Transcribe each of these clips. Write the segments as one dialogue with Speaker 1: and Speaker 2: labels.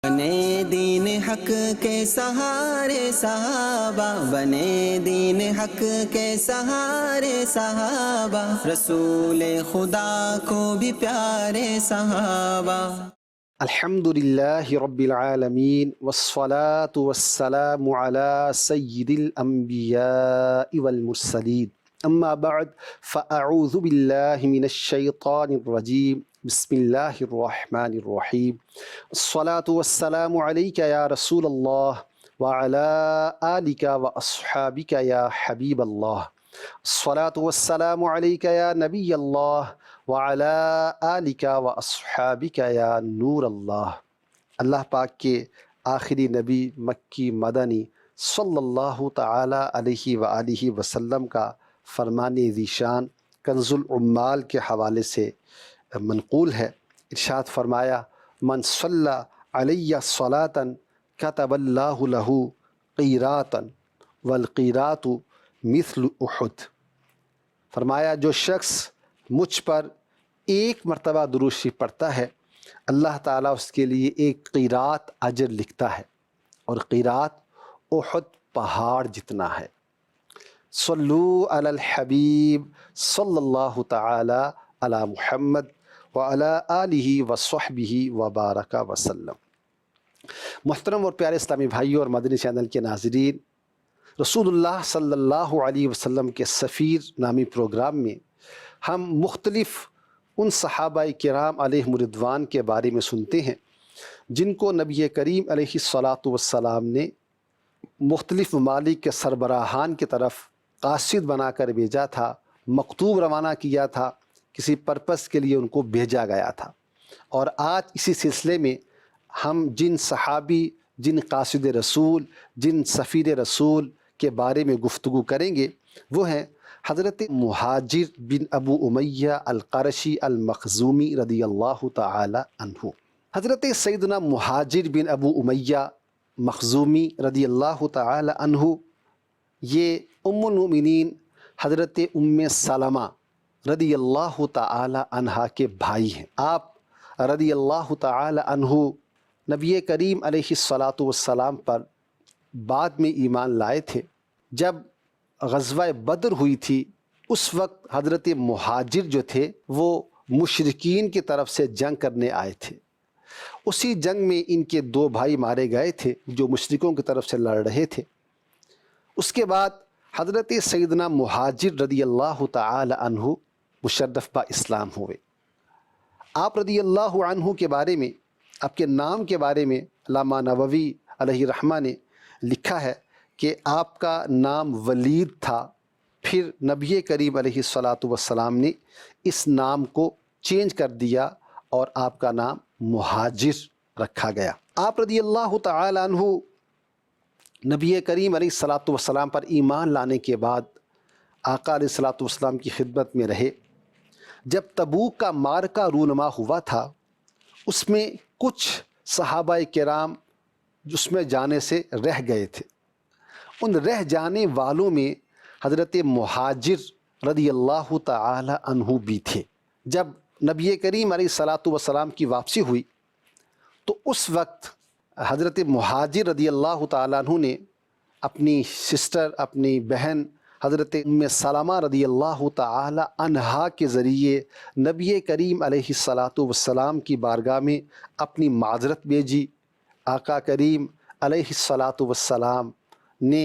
Speaker 1: بنے دین حق کے سہارے صحابہ، بنے دین حق کے سہارے صحابہ، رسول خدا کو بھی پیارے صحابہ۔
Speaker 2: الحمد للہ رب العالمین والصلاة والسلام علی سید الانبیاء والمرسلین، اما بعد فاعوذ باللہ من الشیطان الرجیم، بسم اللہ الرحمن الرحیم۔ الصلاة والسلام علیک یا رسول اللہ وعلی آلک واصحابک یا حبیب اللہ۔ الصلاة والسلام علیک یا نبی اللہ وعلی آلک واصحابک یا نور اللہ۔ اللہ پاک کے آخری نبی مکی مدنی صلی اللہ تعالی علیہ وآلہ وسلم کا فرمان ذیشان کنز العمال کے حوالے سے منقول ہے۔ ارشاد فرمایا، من صلی علی صلاۃ کتب اللہ لہ قیراطا والقیراط مثل احد۔ فرمایا جو شخص مجھ پر ایک مرتبہ درود شریف پڑھتا ہے، اللہ تعالیٰ اس کے لیے ایک قیراط اجر لکھتا ہے، اور قیراط احد پہاڑ جتنا ہے۔ صلو علی الحبیب صلی اللہ تعالی علی محمد وعلی آلہ وصحبہ وبارک وسلم۔ محترم اور پیارے اسلامی بھائیوں اور مدنی چینل کے ناظرین، رسول اللہ صلی اللہ علیہ وسلم کے سفیر نامی پروگرام میں ہم مختلف ان صحابہ کرام علیہم رضوان کے بارے میں سنتے ہیں جن کو نبی کریم علیہ الصلاۃ والسلام نے مختلف ممالک کے سربراہان کی طرف قاصد بنا کر بھیجا تھا، مکتوب روانہ کیا تھا، کسی پرپس کے لیے ان کو بھیجا گیا تھا۔ اور آج اسی سلسلے میں ہم جن صحابی، جن قاصد رسول، جن سفیر رسول کے بارے میں گفتگو کریں گے وہ ہیں حضرت مہاجر بن ابو امیہ القرشی المخزومی رضی اللہ تعالی عنہ۔ حضرت سیدنا مہاجر بن ابو امیہ مخزومی رضی اللہ تعالی عنہ یہ ام المؤمنین حضرت ام سلمہ رضی اللہ تعالی عنہا کے بھائی ہیں۔ آپ رضی اللہ تعالی عنہ نبی کریم علیہ الصلاۃ والسلام پر بعد میں ایمان لائے تھے۔ جب غزوہ بدر ہوئی تھی اس وقت حضرت مہاجر جو تھے وہ مشرکین کی طرف سے جنگ کرنے آئے تھے۔ اسی جنگ میں ان کے دو بھائی مارے گئے تھے جو مشرکوں کی طرف سے لڑ رہے تھے۔ اس کے بعد حضرت سیدنا مہاجر رضی اللہ تعالی عنہ مشرف با اسلام ہوئے۔ آپ رضی اللہ عنہ کے بارے میں، آپ کے نام کے بارے میں علامہ نووی علیہ رحمہ نے لکھا ہے کہ آپ کا نام ولید تھا، پھر نبی کریم علیہ الصلاۃ والسلام نے اس نام کو چینج کر دیا اور آپ کا نام مہاجر رکھا گیا۔ آپ رضی اللہ تعالی عنہ نبی کریم علیہ الصلاۃ والسلام پر ایمان لانے کے بعد آقا علیہ الصلاۃ والسلام کی خدمت میں رہے۔ جب تبوک کا معرکہ رونما ہوا تھا اس میں کچھ صحابہ کرام اس میں جانے سے رہ گئے تھے۔ ان رہ جانے والوں میں حضرت مہاجر رضی اللہ تعالی عنہ بھی تھے۔ جب نبی کریم علیہ الصلاۃ والسلام کی واپسی ہوئی تو اس وقت حضرت مہاجر رضی اللہ تعالی عنہ نے اپنی سسٹر، اپنی بہن حضرت ام سلمہ رضی اللہ تعالی عنہا کے ذریعے نبی کریم علیہ الصلاۃ والسلام کی بارگاہ میں اپنی معذرت بھیجی۔ آقا کریم علیہ الصلاۃ والسلام نے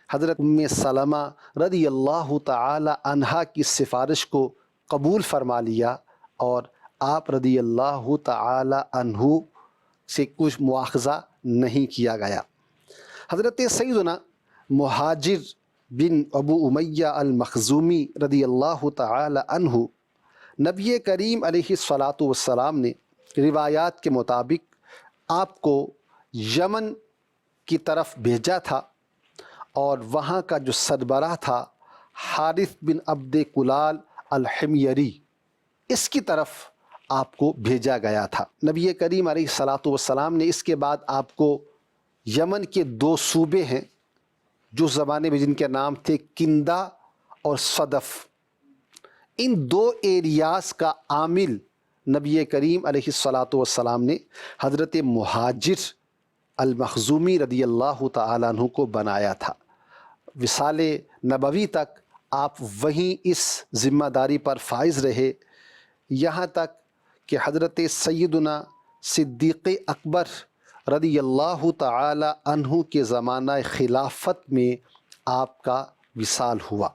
Speaker 2: حضرت ام سلمہ رضی اللہ تعالی عنہا کی سفارش کو قبول فرما لیا اور آپ رضی اللہ تعالی عنہ سے کچھ مواخذہ نہیں کیا گیا۔ حضرت سیدنا مہاجر بن ابو امیہ المخزومی رضی اللہ تعالی عنہ نبی کریم علیہ الصلاۃ والسلام نے روایات کے مطابق آپ کو یمن کی طرف بھیجا تھا، اور وہاں کا جو سربراہ تھا حارث بن عبد کلال الحمیری، اس کی طرف آپ کو بھیجا گیا تھا۔ نبی کریم علیہ الصلاۃ والسلام نے اس کے بعد آپ کو یمن کے دو صوبے ہیں جو زمانے میں جن کے نام تھے کندہ اور صدف، ان دو ایریاز کا عامل نبی کریم علیہ الصلاۃ والسلام نے حضرت مہاجر المخزومی رضی اللہ تعالیٰ عنہ کو بنایا تھا۔ وصال نبوی تک آپ وہیں اس ذمہ داری پر فائز رہے، یہاں تک کہ حضرت سیدنا صدیق اکبر رضی اللہ تعالی عنہ کے زمانہ خلافت میں آپ کا وصال ہوا۔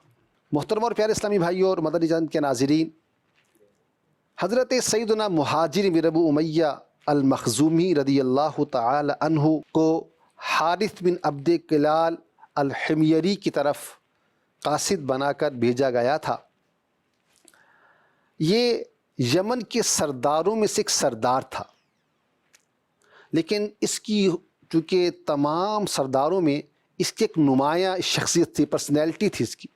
Speaker 2: محترم اور پیارے اسلامی بھائیوں اور مدنی چینل کے ناظرین، حضرت سیدنا مہاجر بن ابو امیہ المخزومی رضی اللہ تعالی عنہ کو حارث بن عبد کلال الحمیری کی طرف قاصد بنا کر بھیجا گیا تھا۔ یہ یمن کے سرداروں میں سے ایک سردار تھا، لیکن اس کی چونکہ تمام سرداروں میں اس کی ایک نمایاں شخصیت تھی، پرسنالٹی تھی اس کی،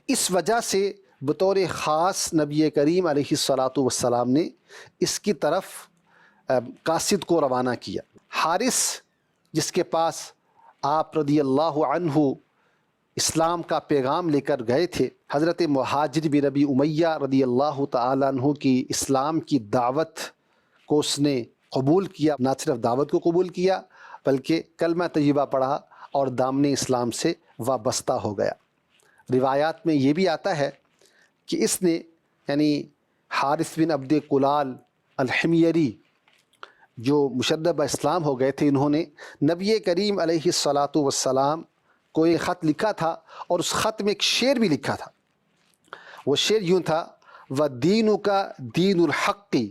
Speaker 2: اس وجہ سے بطور خاص نبی کریم علیہ الصلاۃ والسلام نے اس کی طرف قاصد کو روانہ کیا۔ حارث جس کے پاس آپ رضی اللہ عنہ اسلام کا پیغام لے کر گئے تھے، حضرت مہاجر بن ابی امیہ رضی اللہ تعالیٰ عنہ کی اسلام کی دعوت کو اس نے قبول کیا۔ نہ صرف دعوت کو قبول کیا بلکہ کلمہ طیبہ پڑھا اور دامن اسلام سے وابستہ ہو گیا۔ روایات میں یہ بھی آتا ہے کہ اس نے یعنی حارث بن عبد کلال الحمیری جو مشرب اسلام ہو گئے تھے، انہوں نے نبی کریم علیہ الصلاۃ والسلام کو ایک خط لکھا تھا، اور اس خط میں ایک شعر بھی لکھا تھا۔ وہ شعر یوں تھا: وَدِينُكَ دِينُ الْحَقِّ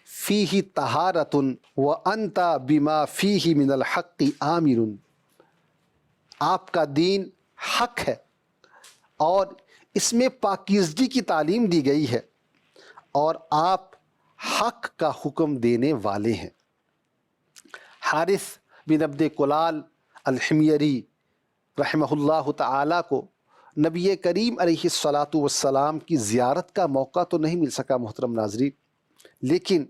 Speaker 2: فِيهِ طَهَارَةٌ وَأَنْتَ بِمَا فِيهِ مِنَ الْحَقِّ آمِرٌ۔ آپ کا دین حق ہے اور اس میں پاکیزگی کی تعلیم دی گئی ہے، اور آپ حق کا حکم دینے والے ہیں۔ حارث بن عبد کلال الحمیری رحمہ اللہ تعالیٰ کو نبی کریم علیہ الصلاۃ والسلام کی زیارت کا موقع تو نہیں مل سکا محترم ناظرین، لیکن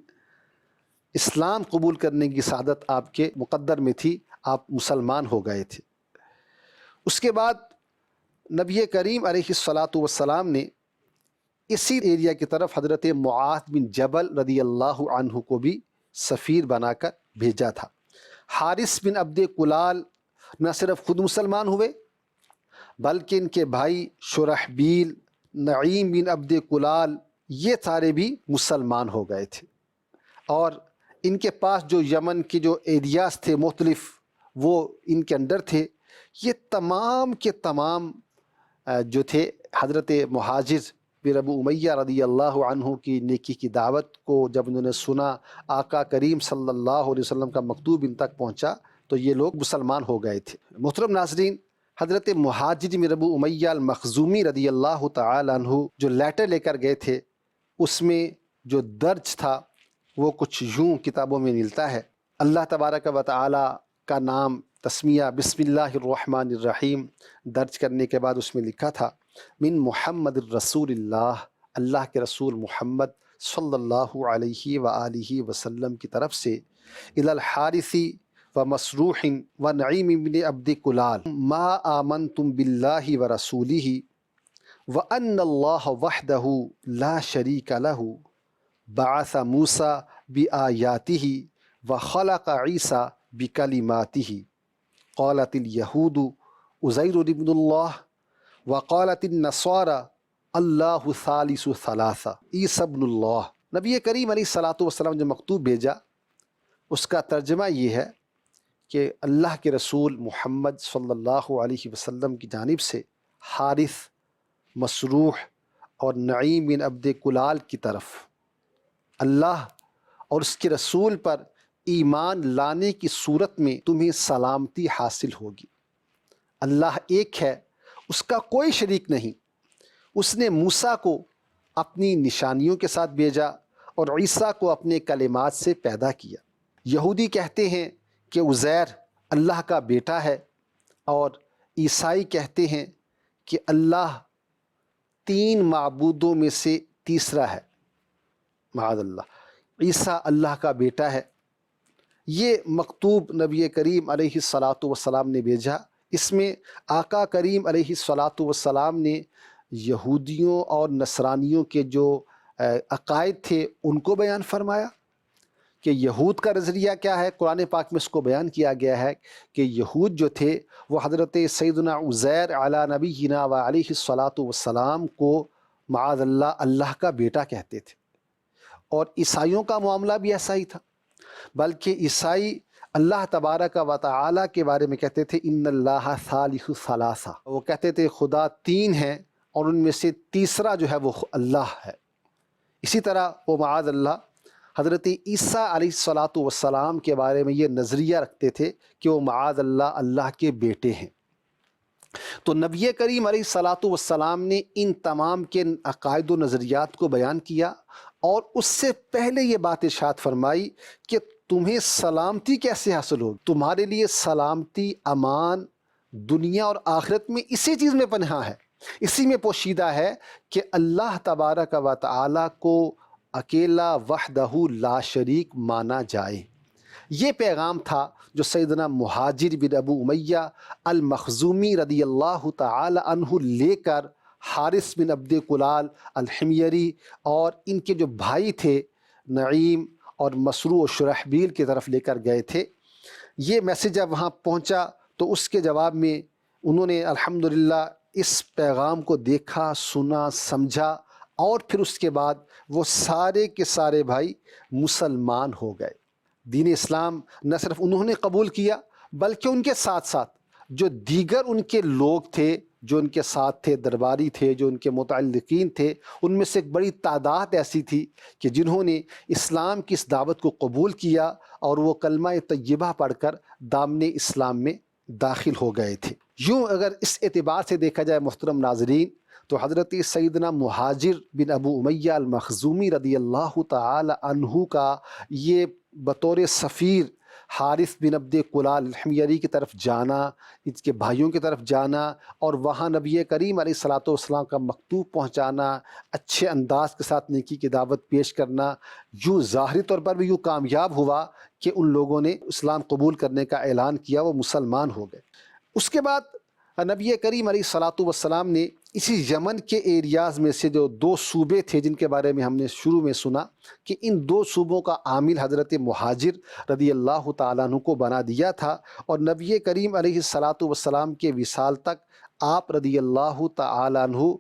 Speaker 2: اسلام قبول کرنے کی سعادت آپ کے مقدر میں تھی، آپ مسلمان ہو گئے تھے۔ اس کے بعد نبی کریم علیہ الصلاۃ والسلام نے اسی ایریا کی طرف حضرت معاذ بن جبل رضی اللہ عنہ کو بھی سفیر بنا کر بھیجا تھا۔ حارث بن عبد کلال نہ صرف خود مسلمان ہوئے بلکہ ان کے بھائی شرحبیل، نعیم بن عبد کلال، یہ سارے بھی مسلمان ہو گئے تھے، اور ان کے پاس جو یمن کے جو ایریاز تھے مختلف وہ ان کے انڈر تھے۔ یہ تمام کے تمام جو تھے حضرت مہاجر بن ابو امیہ رضی اللہ عنہ کی نیکی کی دعوت کو جب انہوں نے سنا، آقا کریم صلی اللہ علیہ وسلم کا مکتوب ان تک پہنچا، تو یہ لوگ مسلمان ہو گئے تھے۔ محترم ناظرین، حضرت مہاجر بن ابو امیہ المخزومی رضی اللہ تعالی عنہ جو لیٹر لے کر گئے تھے، اس میں جو درج تھا وہ کچھ یوں کتابوں میں ملتا ہے۔ اللہ تبارک و تعالی کا نام تسمیہ بسم اللہ الرحمن الرحیم درج کرنے کے بعد اس میں لکھا تھا: من محمد الرسول اللہ، اللہ کے رسول محمد صلی اللہ علیہ وآلہ وسلم کی طرف سے، الی الحارث و مسروح و نعیم بن عبد کلال ما آمنتم باللہ و رسولہ وان اللہ وحدہ لا شریک لہ بعث موسیٰ بآیاتہ وخلق عیسیٰ بکلماتہ قالت الیہود عزیر ابن اللہ وقالت النصارى اللہ ثالث ثلاثہ عیسی ابن اللہ۔ نبی کریم علیہ الصلاۃ والسلام جو مکتوب بھیجا اس کا ترجمہ یہ ہے کہ اللہ کے رسول محمد صلی اللہ علیہ وسلم کی جانب سے حارث، مسروح اور نعیم بن عبد کلال کی طرف اللہ اور اس کے رسول پر ایمان لانے کی صورت میں تمہیں سلامتی حاصل ہوگی۔ اللہ ایک ہے، اس کا کوئی شریک نہیں۔ اس نے موسیٰ کو اپنی نشانیوں کے ساتھ بھیجا اور عیسیٰ کو اپنے کلمات سے پیدا کیا۔ یہودی کہتے ہیں کہ عزیر اللہ کا بیٹا ہے، اور عیسائی کہتے ہیں کہ اللہ تین معبودوں میں سے تیسرا ہے، معاذ اللہ، عیسیٰ اللہ کا بیٹا ہے۔ یہ مکتوب نبی کریم علیہ الصلاۃ والسلام نے بھیجا۔ اس میں آقا کریم علیہ الصلاۃ والسلام نے یہودیوں اور نصرانیوں کے جو عقائد تھے ان کو بیان فرمایا کہ یہود کا نظریہ کیا ہے۔ قرآن پاک میں اس کو بیان کیا گیا ہے کہ یہود جو تھے وہ حضرت سیدنا عزیر علی نبینا و علیہ الصلاۃ والسلام کو معاذ اللہ اللہ کا بیٹا کہتے تھے، اور عیسائیوں کا معاملہ بھی ایسا ہی تھا، بلکہ عیسائی اللہ تبارک و تعالیٰ کے بارے میں کہتے تھے ان اللہ ثالث ثلاثہ، وہ کہتے تھے خدا تین ہیں اور ان میں سے تیسرا جو ہے وہ اللہ ہے۔ اسی طرح وہ معاذ اللہ حضرت عیسیٰ علیہ الصلاۃ والسلام کے بارے میں یہ نظریہ رکھتے تھے کہ وہ معاذ اللہ اللہ کے بیٹے ہیں۔ تو نبی کریم علیہ الصلاۃ والسلام نے ان تمام کے عقائد و نظریات کو بیان کیا، اور اس سے پہلے یہ بات ارشاد فرمائی کہ تمہیں سلامتی کیسے حاصل ہوگی، تمہارے لیے سلامتی، امان دنیا اور آخرت میں اسی چیز میں پنہاں ہے، اسی میں پوشیدہ ہے کہ اللہ تبارک و تعالیٰ کو اکیلا وحدہ لا شریک مانا جائے۔ یہ پیغام تھا جو سیدنا مہاجر بن ابو امیہ المخزومی رضی اللہ تعالی عنہ لے کر حارث بن عبد کلال الحمیری اور ان کے جو بھائی تھے نعیم اور مسروع و شرحبیل کی طرف لے کر گئے تھے۔ یہ میسیج جب وہاں پہنچا تو اس کے جواب میں انہوں نے الحمدللہ اس پیغام کو دیکھا، سنا، سمجھا، اور پھر اس کے بعد وہ سارے کے سارے بھائی مسلمان ہو گئے۔ دین اسلام نہ صرف انہوں نے قبول کیا بلکہ ان کے ساتھ ساتھ جو دیگر ان کے لوگ تھے، جو ان کے ساتھ تھے، درباری تھے، جو ان کے متعلقین تھے، ان میں سے ایک بڑی تعداد ایسی تھی کہ جنہوں نے اسلام کی اس دعوت کو قبول کیا اور وہ کلمہ طیبہ پڑھ کر دامن اسلام میں داخل ہو گئے تھے۔ یوں اگر اس اعتبار سے دیکھا جائے محترم ناظرین تو حضرت سیدنا مہاجر بن ابو امیہ المخزومی رضی اللہ تعالی عنہ کا یہ بطور سفیر حارث بن عبد کلال الحمیری کی طرف جانا، اس کے بھائیوں کی طرف جانا اور وہاں نبی کریم علیہ الصلاۃ والسلام کا مکتوب پہنچانا، اچھے انداز کے ساتھ نیکی کی دعوت پیش کرنا، یوں ظاہری طور پر بھی یوں کامیاب ہوا کہ ان لوگوں نے اسلام قبول کرنے کا اعلان کیا، وہ مسلمان ہو گئے۔ اس کے بعد نبی کریم علیہ الصلاۃ والسلام نے اسی یمن کے ایریاز میں سے جو دو صوبے تھے جن کے بارے میں ہم نے شروع میں سنا کہ ان دو صوبوں کا عامل حضرت مہاجر رضی اللہ تعالیٰ عنہ کو بنا دیا تھا، اور نبی کریم علیہ الصلاۃ والسلام کے وصال تک آپ رضی اللہ تعالیٰ عنہ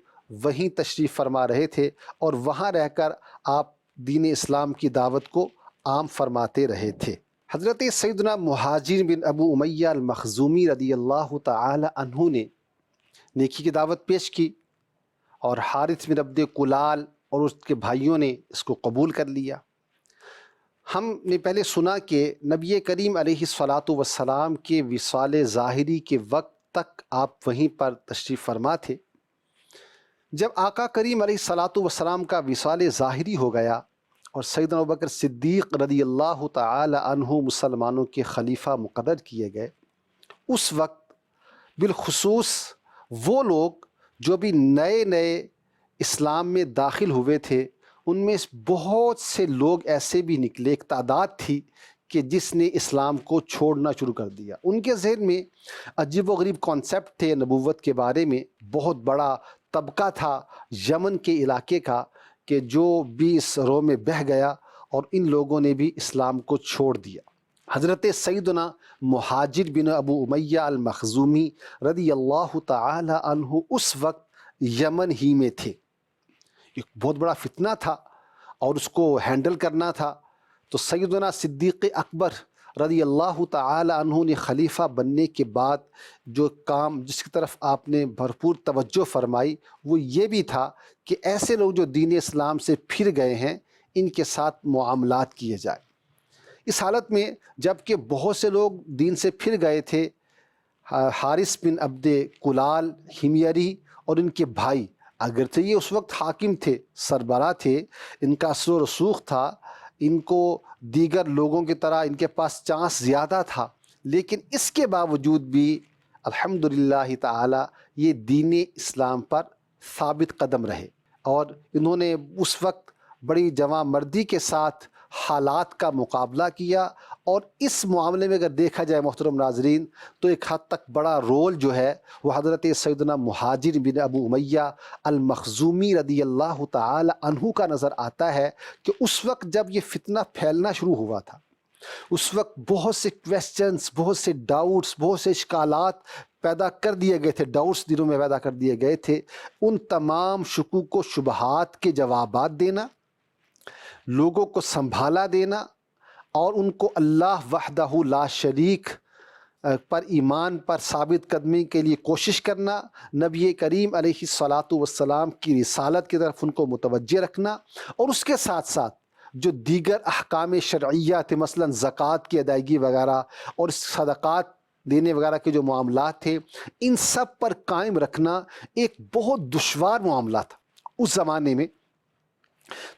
Speaker 2: وہیں تشریف فرما رہے تھے اور وہاں رہ کر آپ دین اسلام کی دعوت کو عام فرماتے رہے تھے۔ حضرت سیدنا مہاجر بن ابو امیہ المخزومی رضی اللہ تعالی عنہ نے نیکی کی دعوت پیش کی اور حارث بن عبد کلال اور اس کے بھائیوں نے اس کو قبول کر لیا۔ ہم نے پہلے سنا کہ نبی کریم علیہ الصلاۃ والسلام کے وصال ظاہری کے وقت تک آپ وہیں پر تشریف فرما تھے۔ جب آقا کریم علیہ الصلاۃ والسلام کا وصال ظاہری ہو گیا اور سیدنا ابوبکر صدیق رضی اللہ تعالی عنہ مسلمانوں کے خلیفہ مقرر کیے گئے، اس وقت بالخصوص وہ لوگ جو بھی نئے نئے اسلام میں داخل ہوئے تھے، ان میں بہت سے لوگ ایسے بھی نکلے، ایک تعداد تھی کہ جس نے اسلام کو چھوڑنا شروع کر دیا۔ ان کے ذہن میں عجیب و غریب کانسیپٹ تھے نبوت کے بارے میں، بہت بڑا طبقہ تھا یمن کے علاقے کا کہ جو بھی اس رو میں بہہ گیا اور ان لوگوں نے بھی اسلام کو چھوڑ دیا۔ حضرت سیدنا مہاجر بن ابو امیہ المخزومی رضی اللہ تعالی عنہ اس وقت یمن ہی میں تھے۔ ایک بہت بڑا فتنہ تھا اور اس کو ہینڈل کرنا تھا، تو سیدنا صدیق اکبر رضی اللہ تعالی عنہ نے خلیفہ بننے کے بعد جو کام جس کی طرف آپ نے بھرپور توجہ فرمائی وہ یہ بھی تھا کہ ایسے لوگ جو دین اسلام سے پھر گئے ہیں ان کے ساتھ معاملات کیے جائے۔ اس حالت میں جب کہ بہت سے لوگ دین سے پھر گئے تھے، حارث بن عبد کلال حمیری اور ان کے بھائی، اگرچہ یہ اس وقت حاکم تھے، سربراہ تھے، ان کا اثر و رسوخ تھا، ان کو دیگر لوگوں کی طرح ان کے پاس چانس زیادہ تھا، لیکن اس کے باوجود بھی الحمدللہ تعالی یہ دین اسلام پر ثابت قدم رہے اور انہوں نے اس وقت بڑی جواں مردی کے ساتھ حالات کا مقابلہ کیا اور اس معاملے میں اگر دیکھا جائے محترم ناظرین تو ایک حد تک بڑا رول جو ہے وہ حضرت سیدنا مہاجر بن ابو امیہ المخزومی رضی اللہ تعالی عنہ کا نظر آتا ہے کہ اس وقت جب یہ فتنہ پھیلنا شروع ہوا تھا، اس وقت بہت سے کویسچنز، بہت سے ڈاؤٹس، بہت سے اشکالات پیدا کر دیے گئے تھے، ڈاؤٹس دلوں میں پیدا کر دیے گئے تھے۔ ان تمام شکوک و شبہات کے جوابات دینا، لوگوں کو سنبھالا دینا اور ان کو اللہ وحدہ لا شریک پر ایمان پر ثابت قدمی کے لیے کوشش کرنا، نبی کریم علیہ الصلاۃ والسلام کی رسالت کی طرف ان کو متوجہ رکھنا، اور اس کے ساتھ ساتھ جو دیگر احکام شرعیہ تھے، مثلا زکوٰۃ کی ادائیگی وغیرہ اور صدقات دینے وغیرہ کے جو معاملات تھے، ان سب پر قائم رکھنا ایک بہت دشوار معاملہ تھا اس زمانے میں۔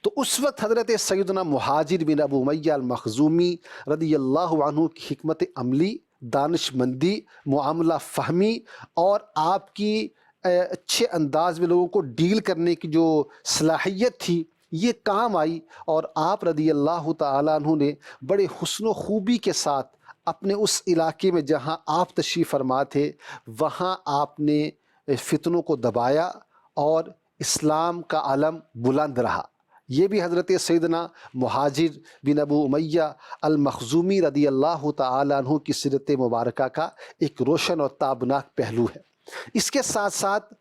Speaker 2: تو اس وقت حضرت سیدنا مہاجر بن ابو امیہ المخزومی رضی اللہ عنہ کی حکمت عملی، دانش مندی، معاملہ فہمی اور آپ کی اچھے انداز میں لوگوں کو ڈیل کرنے کی جو صلاحیت تھی، یہ کام آئی، اور آپ رضی اللہ تعالیٰ عنہ نے بڑے حسن و خوبی کے ساتھ اپنے اس علاقے میں جہاں آپ تشریف فرما تھے وہاں آپ نے فتنوں کو دبایا اور اسلام کا علم بلند رہا۔ یہ بھی حضرت سیدنا مہاجر بن ابو امیہ المخزومی رضی اللہ تعالیٰ عنہ کی سیرت مبارکہ کا ایک روشن اور تابناک پہلو ہے۔ اس کے ساتھ ساتھ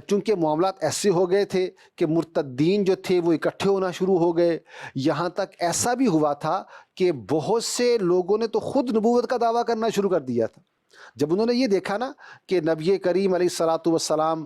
Speaker 2: چونکہ معاملات ایسے ہو گئے تھے کہ مرتدین جو تھے وہ اکٹھے ہونا شروع ہو گئے، یہاں تک ایسا بھی ہوا تھا کہ بہت سے لوگوں نے تو خود نبوت کا دعویٰ کرنا شروع کر دیا تھا۔ جب انہوں نے یہ دیکھا نا کہ نبی کریم علیہ الصلاۃ والسلام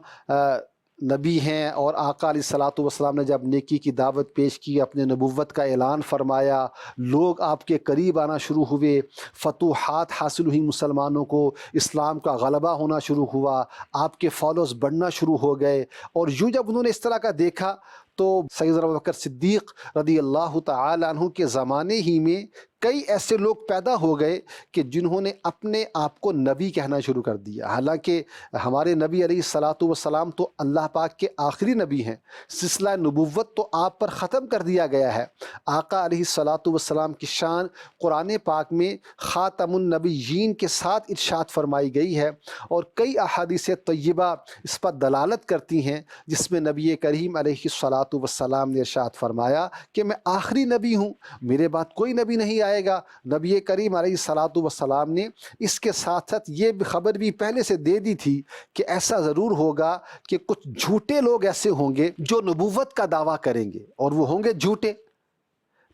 Speaker 2: نبی ہیں، اور آقا علیہ الصلاۃ والسلام نے جب نیکی کی دعوت پیش کی، اپنے نبوت کا اعلان فرمایا، لوگ آپ کے قریب آنا شروع ہوئے، فتوحات حاصل ہوئی، مسلمانوں کو اسلام کا غلبہ ہونا شروع ہوا، آپ کے فالوز بڑھنا شروع ہو گئے، اور یوں جب انہوں نے اس طرح کا دیکھا تو سیدنا ابوبکر صدیق رضی اللہ تعالی عنہ کے زمانے ہی میں کئی ایسے لوگ پیدا ہو گئے کہ جنہوں نے اپنے آپ کو نبی کہنا شروع کر دیا، حالانکہ ہمارے نبی علیہ الصلاۃ والسلام تو اللہ پاک کے آخری نبی ہیں، سلسلہ نبوت تو آپ پر ختم کر دیا گیا ہے۔ آقا علیہ الصلاۃ والسلام کی شان قرآن پاک میں خاتم النبیین کے ساتھ ارشاد فرمائی گئی ہے، اور کئی احادیث طیبہ اس پر دلالت کرتی ہیں، جس میں نبی کریم علیہ الصلاۃ والسلام نے ارشاد فرمایا کہ میں آخری نبی ہوں، میرے بعد کوئی نبی نہیں آئے گا۔ نبی کریم علیہ الصلاۃ والسلام نے اس کے ساتھ ساتھ یہ خبر بھی پہلے سے دے دی تھی کہ ایسا ضرور ہوگا کہ کچھ جھوٹے لوگ ایسے ہوں گے جو نبوت کا دعویٰ کریں گے، اور وہ ہوں گے جھوٹے۔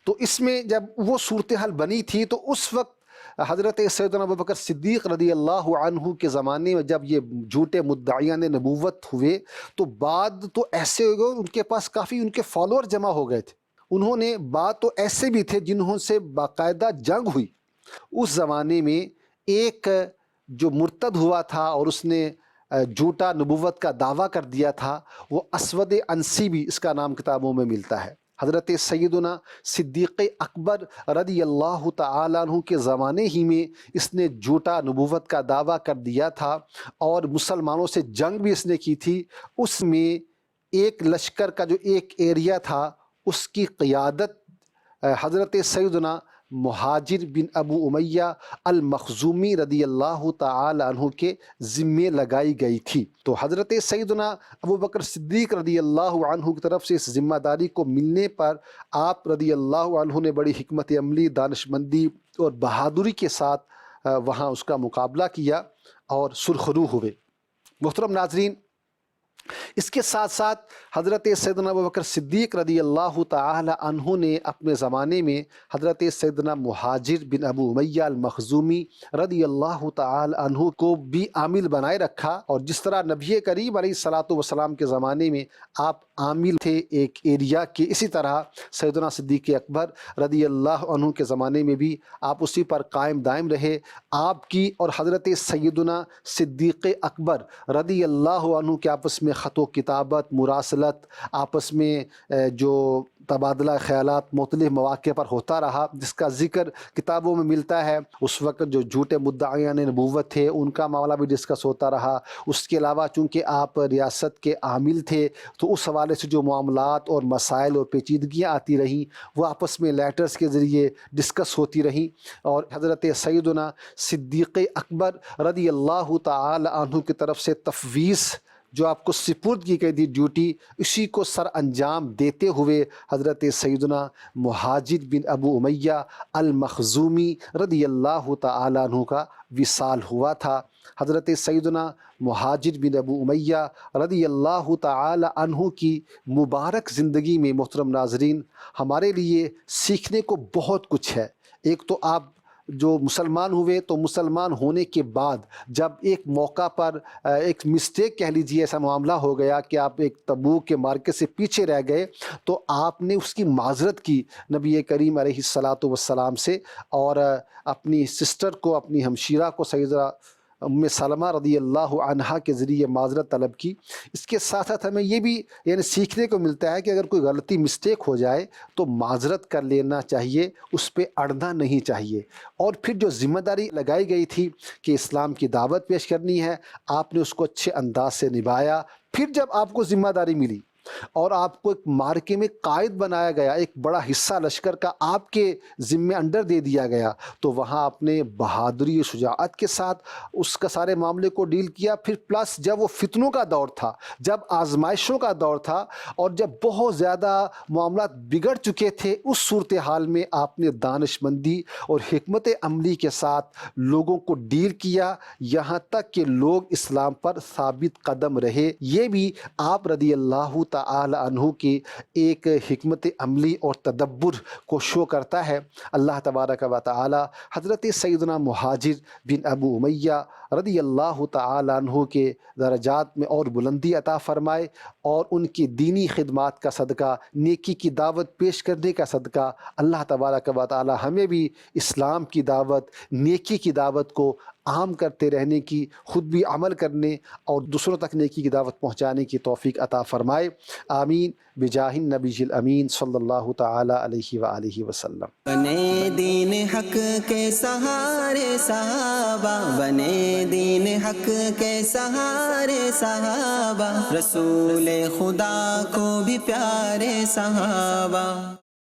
Speaker 2: تو اس میں جب وہ صورتحال بنی تھی تو اس وقت حضرت سیدنا ابوبکر صدیق رضی اللہ عنہ کے زمانے میں جب یہ جھوٹے مدعیان نبوت ہوئے تو بعد تو ایسے ہو گئے، ان کے پاس کافی ان کے فالوور جمع ہو گئے تھے، انہوں نے بعد تو ایسے بھی تھے جنہوں سے باقاعدہ جنگ ہوئی۔ اس زمانے میں ایک جو مرتد ہوا تھا اور اس نے جھوٹا نبوت کا دعویٰ کر دیا تھا، وہ اسود عنسی بھی اس کا نام کتابوں میں ملتا ہے۔ حضرت سیدنا صدیق اکبر رضی اللہ تعالیٰ عنہ کے زمانے ہی میں اس نے جھوٹا نبوت کا دعویٰ کر دیا تھا، اور مسلمانوں سے جنگ بھی اس نے کی تھی۔ اس میں ایک لشکر کا جو ایک ایریا تھا اس کی قیادت حضرت سیدنا مہاجر بن ابو امیہ المخزومی رضی اللہ تعالی عنہ کے ذمے لگائی گئی تھی۔ تو حضرت سیدنا ابوبکر صدیق رضی اللہ عنہ کی طرف سے اس ذمہ داری کو ملنے پر آپ رضی اللہ عنہ نے بڑی حکمت عملی، دانش مندی اور بہادری کے ساتھ وہاں اس کا مقابلہ کیا اور سرخرو ہوئے۔ محترم ناظرین، اس کے ساتھ ساتھ حضرت سیدنا ابوبکر صدیق رضی اللہ تعالی عنہ نے اپنے زمانے میں حضرت سیدنا مہاجر بن ابو امیہ المخزومی رضی اللہ تعالی عنہ کو بھی عامل بنائے رکھا، اور جس طرح نبی کریم علیہ الصلاۃ والسلام کے زمانے میں آپ عامل تھے ایک ایریا کے، اسی طرح سیدنا صدیق اکبر رضی اللہ عنہ کے زمانے میں بھی آپ اسی پر قائم دائم رہے۔ آپ کی اور حضرت سیدنا صدیق اکبر رضی اللہ عنہ کے آپس میں خط و کتابت، مراسلت، آپس میں جو تبادلہ خیالات مختلف مواقع پر ہوتا رہا، جس کا ذکر کتابوں میں ملتا ہے۔ اس وقت جو جھوٹے مدعیان نبوت تھے ان کا معاملہ بھی ڈسکس ہوتا رہا۔ اس کے علاوہ چونکہ آپ ریاست کے عامل تھے تو اس حوالے سے جو معاملات اور مسائل اور پیچیدگیاں آتی رہیں وہ آپس میں لیٹرز کے ذریعے ڈسکس ہوتی رہیں، اور حضرت سیدنا صدیق اکبر رضی اللہ تعالی عنہ کی طرف سے تفویض جو آپ کو سپرد کی گئی تھی ڈیوٹی، اسی کو سر انجام دیتے ہوئے حضرت سیدنا مہاجر بن ابو امیہ المخزومی رضی اللہ تعالی عنہ کا وصال ہوا تھا۔ حضرت سیدنا مہاجر بن ابو امیہ رضی اللہ تعالی عنہ کی مبارک زندگی میں محترم ناظرین ہمارے لیے سیکھنے کو بہت کچھ ہے۔ ایک تو آپ جو مسلمان ہوئے تو مسلمان ہونے کے بعد جب ایک موقع پر ایک مسٹیک کہہ لیجیے ایسا معاملہ ہو گیا کہ آپ ایک تبوک کے مارکے سے پیچھے رہ گئے تو آپ نے اس کی معذرت کی نبی کریم علیہ الصلاۃ والسلام سے، اور اپنی سسٹر کو، اپنی ہمشیرہ کو سیدہ ام سلمہ رضی اللہ عنہا کے ذریعے معذرت طلب کی۔ اس کے ساتھ ساتھ ہمیں یہ بھی یعنی سیکھنے کو ملتا ہے کہ اگر کوئی غلطی مسٹیک ہو جائے تو معذرت کر لینا چاہیے، اس پہ اڑنا نہیں چاہیے۔ اور پھر جو ذمہ داری لگائی گئی تھی کہ اسلام کی دعوت پیش کرنی ہے، آپ نے اس کو اچھے انداز سے نبھایا۔ پھر جب آپ کو ذمہ داری ملی اور آپ کو ایک مارکے میں قائد بنایا گیا، ایک بڑا حصہ لشکر کا آپ کے ذمے انڈر دے دیا گیا، تو وہاں آپ نے بہادری و شجاعت کے ساتھ اس کا سارے معاملے کو ڈیل کیا۔ پھر پلس جب وہ فتنوں کا دور تھا، جب آزمائشوں کا دور تھا، اور جب بہت زیادہ معاملات بگڑ چکے تھے، اس صورتحال میں آپ نے دانش مندی اور حکمت عملی کے ساتھ لوگوں کو ڈیل کیا، یہاں تک کہ لوگ اسلام پر ثابت قدم رہے۔ یہ بھی آپ رضی اللہ تعالی عنہ کی ایک حکمت عملی اور تدبر کو شو کرتا ہے۔ اللہ تبارک و تعالی حضرت سیدنا مہاجر بن ابو امیہ رضی اللہ تعالی عنہ کے درجات میں اور بلندی عطا فرمائے، اور ان کی دینی خدمات کا صدقہ، نیکی کی دعوت پیش کرنے کا صدقہ اللہ تبارک و تعالی ہمیں بھی اسلام کی دعوت، نیکی کی دعوت کو عام کرتے رہنے کی، خود بھی عمل کرنے اور دوسروں تک نیکی کی دعوت پہنچانے کی توفیق عطا فرمائے۔ آمین بجاہ النبی الامین صلی اللہ تعالی علیہ وآلہ وسلم۔
Speaker 1: بنے دین حق کے سہارے صحابہ، بنے دین حق کے سہارے صحابہ، رسول خدا کو بھی پیارے صحابہ۔